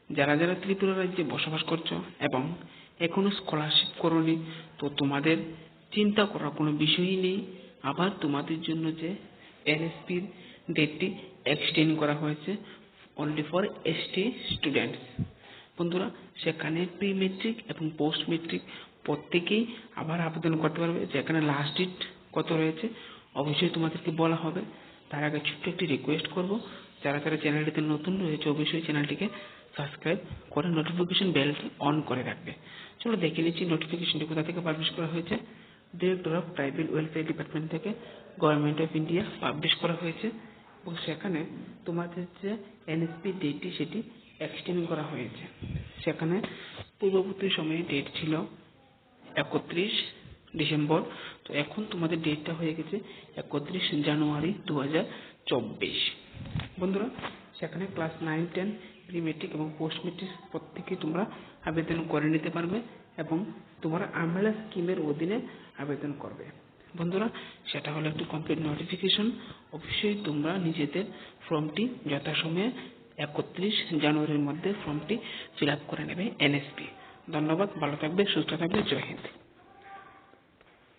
যারা যারা ত্রিপুরা রাজ্যে বসবাস করছো এবং এখনো স্কলারশিপ করোনি, তো তোমাদের চিন্তা করার কোনো বিষয়ই নেই। আবার তোমাদের জন্য যে এনএসপির ডেটটি এক্সটেন্ড করা হয়েছে অনলি ফর এসটি স্টুডেন্টস। বন্ধুরা, সেখানে প্রি মেট্রিক এবং পোস্ট মেট্রিক প্রত্যেকেই আবার আবেদন করতে পারবে। যেখানে লাস্ট ডেট কত রয়েছে অবশ্যই তোমাদেরকে বলা হবে। তার আগে ছোট্ট একটি রিকোয়েস্ট করব, যারা যারা চ্যানেলটিতে নতুন রয়েছে অবশ্যই চ্যানেলটিকে সাবস্ক্রাইব করে নোটিফিকেশন বেলটি অন করে রাখবে। চলো দেখে নিচ্ছি নোটিফিকেশনটি কোথা থেকে পাবলিশ করা হয়েছে। Director of tribal welfare department থেকে গভর্নমেন্ট অফ ইন্ডিয়া পাবলিশ করা হয়েছে এবং সেখানে তোমাদের যে এনএসপি ডেটটি সেটি এক্সটেন্ড করা হয়েছে। সেখানে পূর্ববর্তী সময়ে ডেট ছিল 31 ডিসেম্বর, তো এখন তোমাদের ডেটটা হয়ে গেছে 31 জানুয়ারি 2024। বন্ধুরা, সেখানে ক্লাস 9, 10 প্রি মেট্রিক এবং পোস্ট মেট্রিক প্রত্যেকেই তোমরা আবেদন করে নিতে পারবে এবং তোমরা আমলা স্কিমের অধীনে আবেদন করবে। বন্ধুরা, সেটা হলো একটি কমপ্লিট নোটিফিকেশন। অবশ্যই তোমরা নিজেদের ফর্মটি যথাসময়ে 31 জানুয়ারির মধ্যে ফর্মটি ফিল আপ করে নেবে এনএসপি। ধন্যবাদ, ভালো থাকবে, সুস্থ থাকবে, জয় হিন্দ।